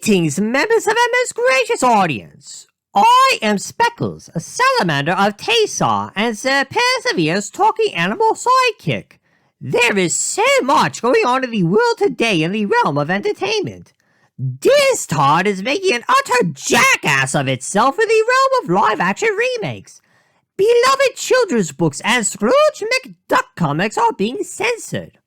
Greetings, members of our most gracious audience. I am Speckles, a salamander of Tesar and Sir Persevere's talking animal sidekick. There is so much going on in the world today in the realm of entertainment. Distard is making an utter jackass of itself in the realm of live-action remakes. Beloved children's books and Scrooge McDuck comics are being censored.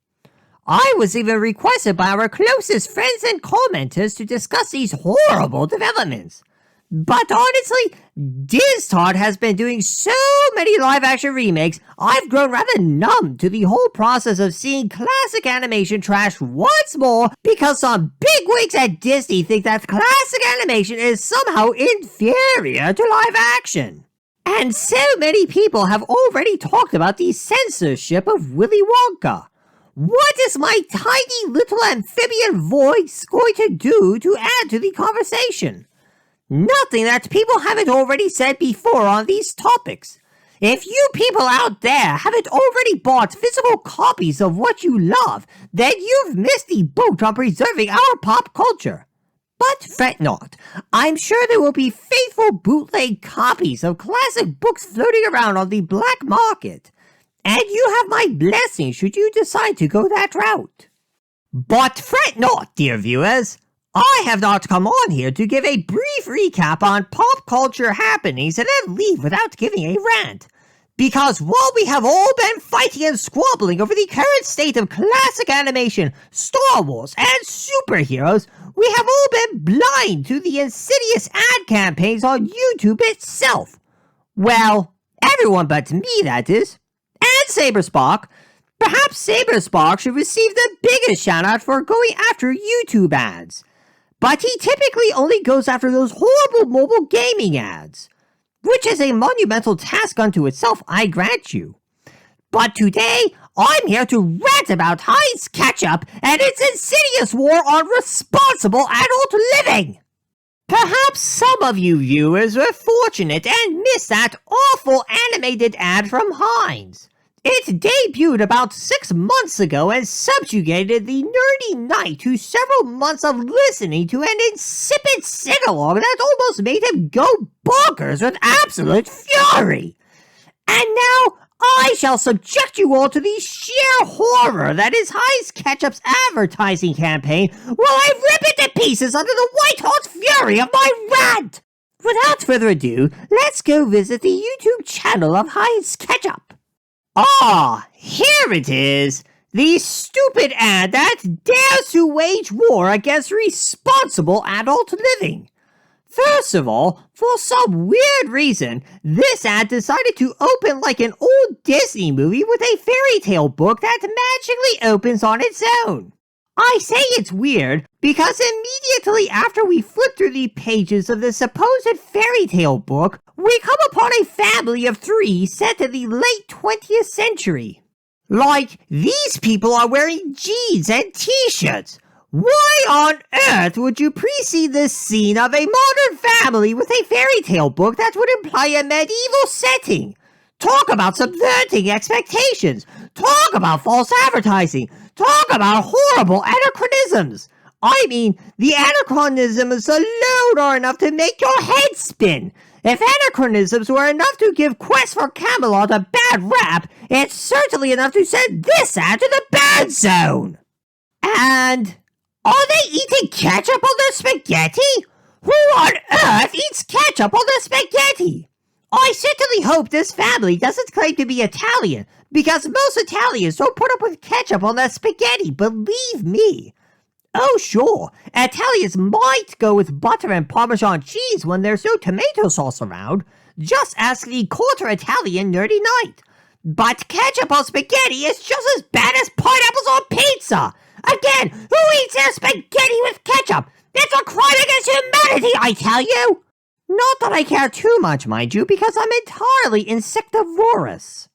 I was even requested by our closest friends and commenters to discuss these horrible developments. But honestly, Distard has been doing so many live-action remakes, I've grown rather numb to the whole process of seeing classic animation trashed once more because some bigwigs at Disney think that classic animation is somehow inferior to live action. And so many people have already talked about the censorship of Willy Wonka. What is my tiny little amphibian voice going to do to add to the conversation? Nothing that people haven't already said before on these topics. If you people out there haven't already bought physical copies of what you love, then you've missed the boat on preserving our pop culture. But fret not, I'm sure there will be faithful bootleg copies of classic books floating around on the black market. And you have my blessing should you decide to go that route. But fret not, dear viewers. I have not come on here to give a brief recap on pop culture happenings and then leave without giving a rant. Because while we have all been fighting and squabbling over the current state of classic animation, Star Wars, and superheroes, we have all been blind to the insidious ad campaigns on YouTube itself. Well, everyone but me, that is. And Saberspark. Perhaps Saberspark should receive the biggest shout-out for going after YouTube ads. But he typically only goes after those horrible mobile gaming ads, which is a monumental task unto itself, I grant you. But today, I'm here to rant about Heinz Ketchup and its insidious war on responsible adult living. Perhaps some of you viewers were fortunate and missed that awful animated ad from Heinz. It debuted about 6 months ago and subjugated the nerdy knight to several months of listening to an insipid sing-along that almost made him go bonkers with absolute fury. And now, I shall subject you all to the sheer horror that is Heinz Ketchup's advertising campaign while I rip it to pieces under the white-hot fury of my rant! Without further ado, let's go visit the YouTube channel of Heinz Ketchup. Ah, here it is! The stupid ad that dares to wage war against responsible adult living. First of all, for some weird reason, this ad decided to open like an old Disney movie with a fairy tale book that magically opens on its own. I say it's weird because immediately after we flip through the pages of the supposed fairy tale book, we come upon a family of 3 set in the late 20th century. Like, these people are wearing jeans and t-shirts. Why on earth would you precede this scene of a modern family with a fairy tale book that would imply a medieval setting? Talk about subverting expectations. Talk about false advertising. Talk about horrible anachronisms. I mean, the anachronisms alone are enough to make your head spin. If anachronisms were enough to give Quest for Camelot a bad rap, it's certainly enough to send this ad to the bad zone. And are they eating ketchup on their spaghetti? Who on earth eats ketchup on their spaghetti? I certainly hope this family doesn't claim to be Italian, because most Italians don't put up with ketchup on their spaghetti, believe me. Oh sure, Italians might go with butter and Parmesan cheese when there's no tomato sauce around, just ask the quarter-Italian nerdy knight. But ketchup on spaghetti is just as bad as pineapples on pizza! Again, who eats their spaghetti with ketchup? It's a crime against humanity, I tell you! Not that I care too much, mind you, because I'm entirely insectivorous.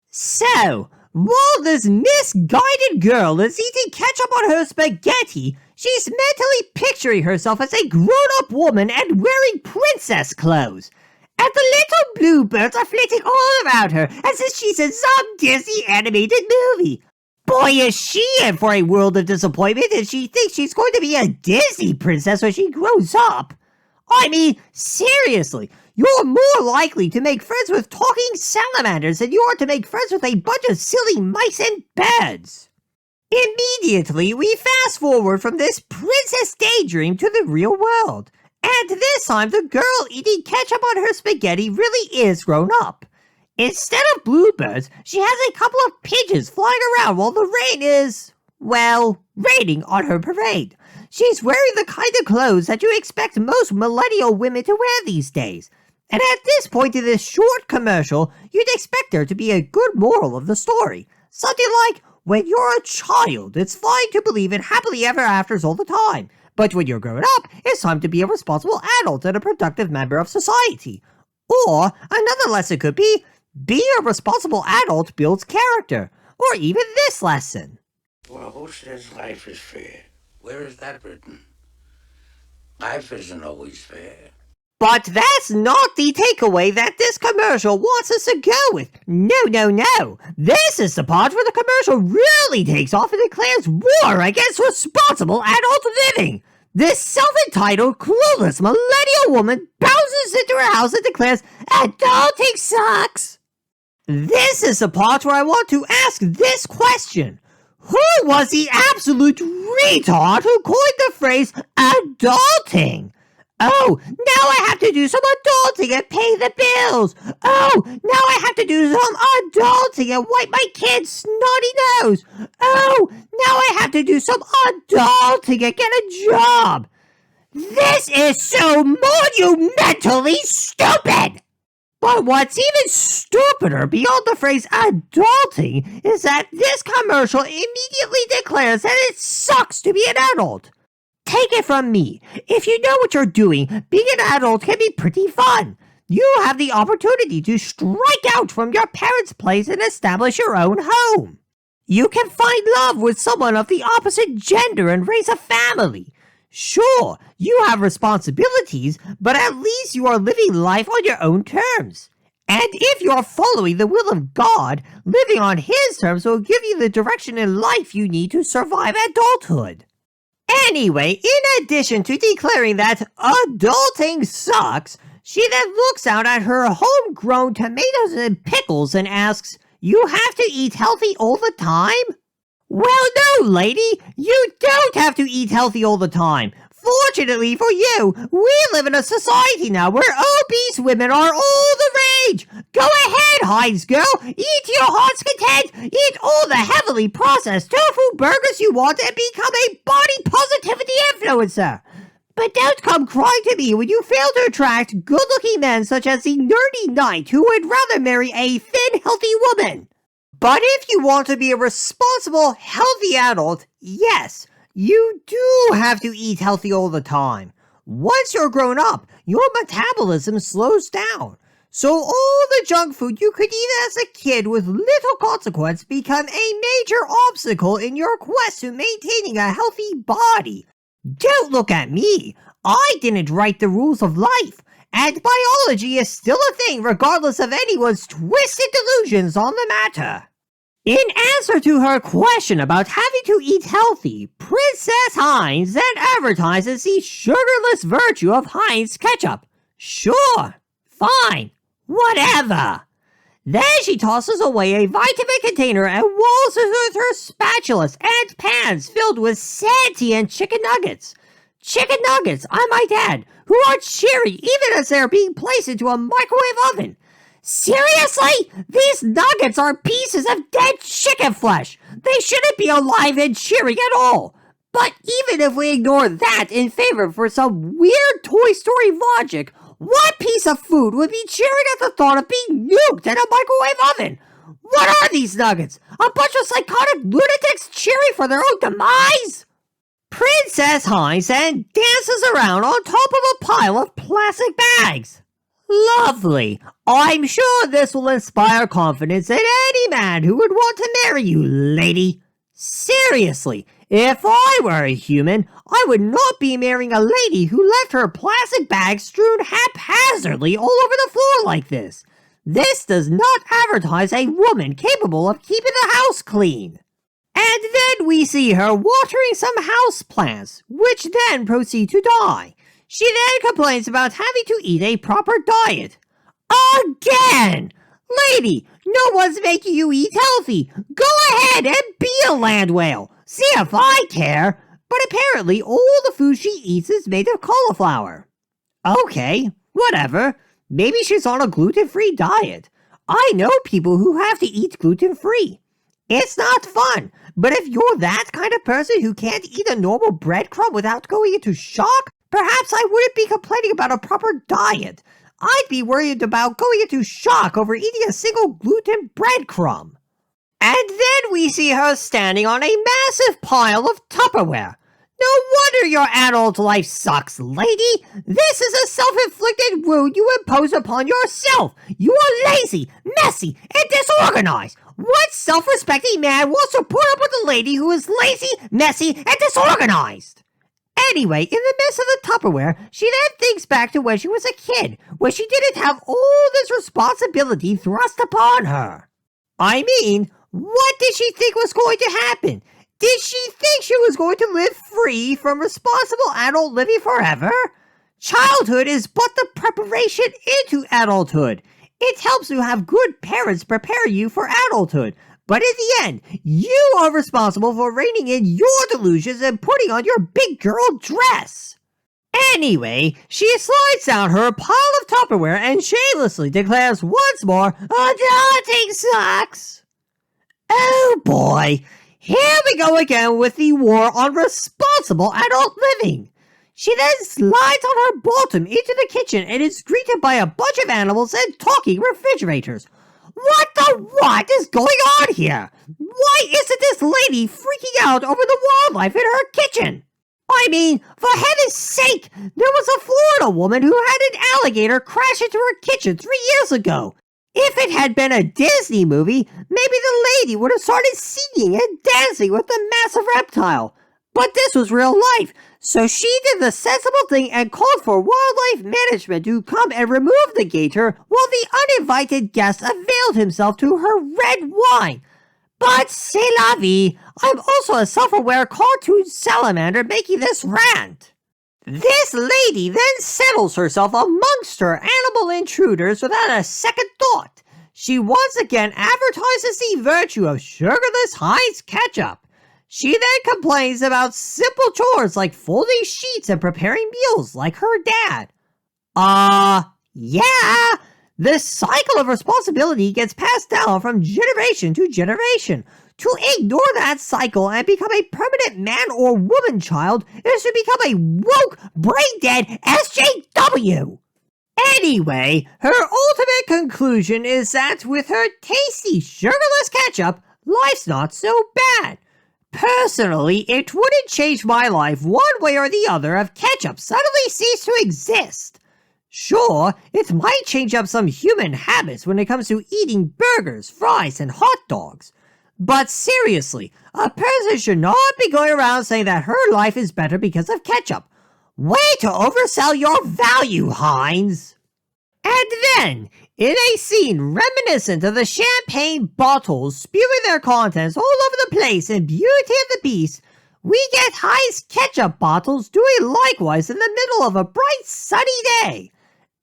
So, while this misguided girl is eating ketchup on her spaghetti, she's mentally picturing herself as a grown-up woman and wearing princess clothes. And the little bluebirds are flitting all around her as if she's in some Disney animated movie. Boy, is she in for a world of disappointment, and she thinks she's going to be a Disney princess when she grows up. I mean, seriously, you're more likely to make friends with talking salamanders than you are to make friends with a bunch of silly mice in beds. Immediately, we fast forward from this princess daydream to the real world. And this time, the girl eating ketchup on her spaghetti really is grown up. Instead of bluebirds, she has a couple of pigeons flying around while the rain is, well, raining on her parade. She's wearing the kind of clothes that you expect most millennial women to wear these days. And at this point in this short commercial, you'd expect there to be a good moral of the story. Something like, when you're a child, it's fine to believe in happily ever afters all the time. But when you're grown up, it's time to be a responsible adult and a productive member of society. Or, another lesson could be, being a responsible adult builds character. Or even this lesson. Well, who says life is fair? Where is that written? Life isn't always fair. But that's not the takeaway that this commercial wants us to go with. No. This is the part where the commercial really takes off and declares war against responsible adult living. This self-entitled, clueless millennial woman bounces into her house and declares, adulting sucks. This is the part where I want to ask this question. Who was the absolute retard who coined the phrase adulting? Oh, now I have to do some adulting and pay the bills. Oh, now I have to do some adulting and wipe my kid's snotty nose. Oh, now I have to do some adulting and get a job. This is so monumentally stupid. But what's even stupider beyond the phrase adulting is that this commercial immediately declares that it sucks to be an adult. Take it from me. If you know what you're doing, being an adult can be pretty fun. You have the opportunity to strike out from your parents' place and establish your own home. You can find love with someone of the opposite gender and raise a family. Sure, you have responsibilities, but at least you are living life on your own terms. And if you are following the will of God, living on His terms will give you the direction in life you need to survive adulthood. Anyway, in addition to declaring that adulting sucks, she then looks out at her homegrown tomatoes and pickles and asks, you have to eat healthy all the time? Well, no, lady, you don't have to eat healthy all the time. Fortunately for you, we live in a society now where obese women are all the rage. Go ahead, Heinz girl, eat to your heart's content. Eat all the heavily processed tofu burgers you want and become a body positivity influencer. But don't come crying to me when you fail to attract good-looking men such as the nerdy knight who would rather marry a thin, healthy woman. But if you want to be a responsible, healthy adult, yes, you do have to eat healthy all the time. Once you're grown up, your metabolism slows down. So all the junk food you could eat as a kid with little consequence become a major obstacle in your quest to maintaining a healthy body. Don't look at me. I didn't write the rules of life. And biology is still a thing regardless of anyone's twisted delusions on the matter. In answer to her question about having to eat healthy, Princess Heinz then advertises the sugarless virtue of Heinz Ketchup. Sure, fine, whatever. Then she tosses away a vitamin container and waltzes with her spatulas and pans filled with sentient chicken nuggets. Chicken nuggets, I might add, who are cheery even as they're being placed into a microwave oven. Seriously? These nuggets are pieces of dead chicken flesh. They shouldn't be alive and cheery at all. But even if we ignore that in favor for some weird Toy Story logic, what piece of food would be cheering at the thought of being nuked in a microwave oven? What are these nuggets? A bunch of psychotic lunatics cheering for their own demise? Princess Heinz then dances around on top of a pile of plastic bags. Lovely. I'm sure this will inspire confidence in any man who would want to marry you, lady. Seriously, if I were a human, I would not be marrying a lady who left her plastic bags strewn haphazardly all over the floor like this. This does not advertise a woman capable of keeping the house clean. And then we see her watering some houseplants, which then proceed to die. She then complains about having to eat a proper diet. Again! Lady, no one's making you eat healthy. Go ahead and be a land whale. See if I care. But apparently all the food she eats is made of cauliflower. Okay, whatever. Maybe she's on a gluten-free diet. I know people who have to eat gluten-free. It's not fun, but if you're that kind of person who can't eat a normal breadcrumb without going into shock, perhaps I wouldn't be complaining about a proper diet. I'd be worried about going into shock over eating a single gluten breadcrumb. And then we see her standing on a massive pile of Tupperware. No wonder your adult life sucks, lady. This is a self-inflicted wound you impose upon yourself. You are lazy, messy, and disorganized. What self-respecting man wants to put up with a lady who is lazy, messy, and disorganized? Anyway, in the midst of the Tupperware, she then thinks back to when she was a kid, when she didn't have all this responsibility thrust upon her. I mean, what did she think was going to happen? Did she think she was going to live free from responsible adult living forever? Childhood is but the preparation into adulthood. It helps to have good parents prepare you for adulthood. But in the end, you are responsible for reining in your delusions and putting on your big girl dress. Anyway, she slides down her pile of Tupperware and shamelessly declares once more, "Adulting sucks." Oh boy, here we go again with the war on responsible adult living. She then slides on her bottom into the kitchen and is greeted by a bunch of animals and talking refrigerators. What the what is going on here? Why isn't this lady freaking out over the wildlife in her kitchen? I mean, for heaven's sake, there was a Florida woman who had an alligator crash into her kitchen 3 years ago. If it had been a Disney movie, maybe the lady would have started singing and dancing with the massive reptile. But this was real life, so she did the sensible thing and called for wildlife management to come and remove the gator while the uninvited guest availed himself to her red wine. But c'est la vie, I'm also a self-aware cartoon salamander making this rant. This lady then settles herself amongst her animal intruders without a second thought. She once again advertises the virtue of sugarless Heinz Ketchup. She then complains about simple chores like folding sheets and preparing meals like her dad. Yeah, this cycle of responsibility gets passed down from generation to generation. To ignore that cycle and become a permanent man or woman child is to become a woke, brain-dead SJW. Anyway, her ultimate conclusion is that with her tasty, sugarless ketchup, life's not so bad. Personally, it wouldn't change my life one way or the other if ketchup suddenly ceased to exist. Sure, it might change up some human habits when it comes to eating burgers, fries, and hot dogs. But seriously, a person should not be going around saying that her life is better because of ketchup. Way to oversell your value, Heinz! And then, in a scene reminiscent of the champagne bottles spewing their contents all over the place in Beauty and the Beast, we get Heinz Ketchup bottles doing likewise in the middle of a bright sunny day.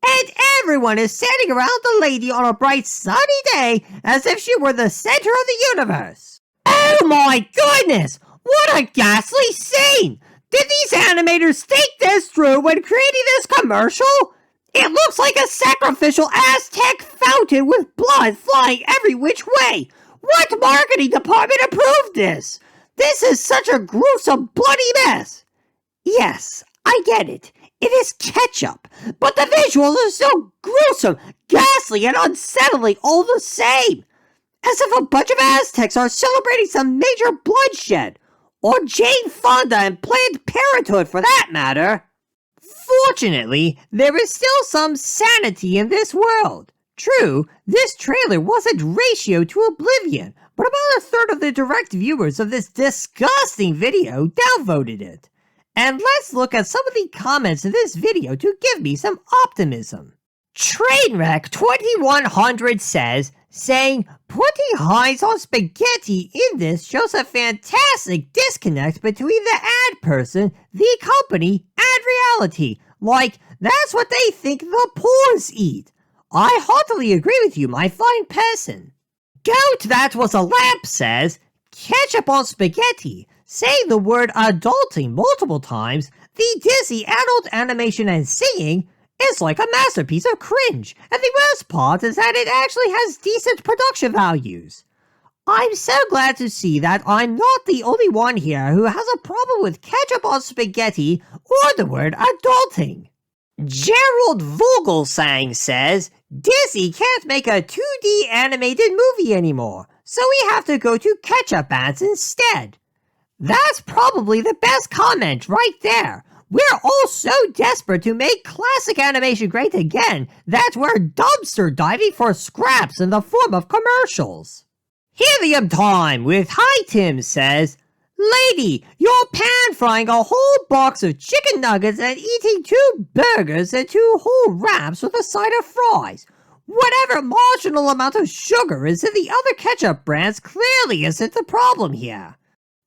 And everyone is standing around the lady on a bright sunny day as if she were the center of the universe. Oh my goodness! What a ghastly scene! Did these animators think this through when creating this commercial? It looks like a sacrificial Aztec fountain with blood flying every which way. What marketing department approved this? This is such a gruesome, bloody mess. Yes, I get it. It is ketchup, but the visuals are so gruesome, ghastly, and unsettling all the same. As if a bunch of Aztecs are celebrating some major bloodshed. Or Jane Fonda and Planned Parenthood, for that matter. Fortunately, there is still some sanity in this world. True, this trailer wasn't ratioed to oblivion, but about a third of the direct viewers of this disgusting video downvoted it. And let's look at some of the comments in this video to give me some optimism. Trainwreck 2100 says, saying putting Heinz on spaghetti in this shows a fantastic disconnect between the ad person, the company, and reality. Like, that's what they think the pawns eat. I heartily agree with you, my fine person. Goat That Was a Lamp says, ketchup on spaghetti. Saying the word adulting multiple times, the Disney adult animation and singing is like a masterpiece of cringe, and the worst part is that it actually has decent production values. I'm so glad to see that I'm not the only one here who has a problem with ketchup on spaghetti or the word adulting. Gerald Vogelsang says, Disney can't make a 2D animated movie anymore, so we have to go to ketchup ads instead. That's probably the best comment right there. We're all so desperate to make classic animation great again that we're dumpster diving for scraps in the form of commercials. Helium Time with Hi Tim says, Lady, you're pan-frying a whole box of chicken nuggets and eating 2 burgers and 2 whole wraps with a side of fries. Whatever marginal amount of sugar is in the other ketchup brands clearly isn't the problem here.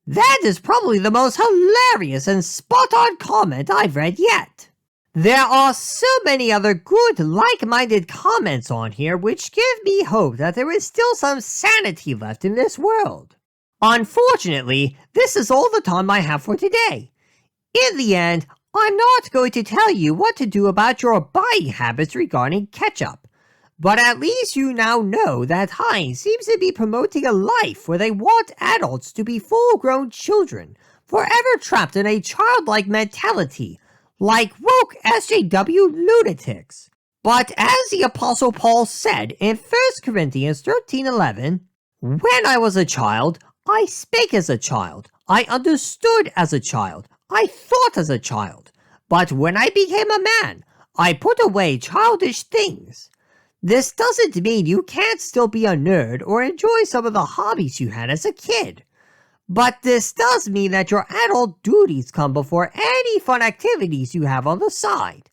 That is probably the most hilarious and spot-on comment I've read yet. There are so many other good, like-minded comments on here which give me hope that there is still some sanity left in this world. Unfortunately, this is all the time I have for today. In the end, I'm not going to tell you what to do about your buying habits regarding ketchup. But at least you now know that Heinz seems to be promoting a life where they want adults to be full-grown children, forever trapped in a childlike mentality, like woke SJW lunatics. But as the Apostle Paul said in 1 Corinthians 13:11, when I was a child, I spake as a child, I understood as a child, I thought as a child. But when I became a man, I put away childish things. This doesn't mean you can't still be a nerd or enjoy some of the hobbies you had as a kid. But this does mean that your adult duties come before any fun activities you have on the side.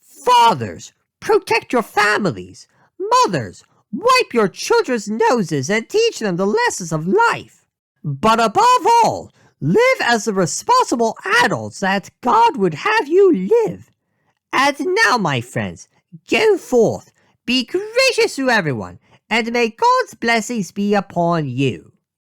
Fathers, protect your families. Mothers, wipe your children's noses and teach them the lessons of life. But above all, live as the responsible adults that God would have you live. And now, my friends, go forth. Be gracious to everyone, and may God's blessings be upon you.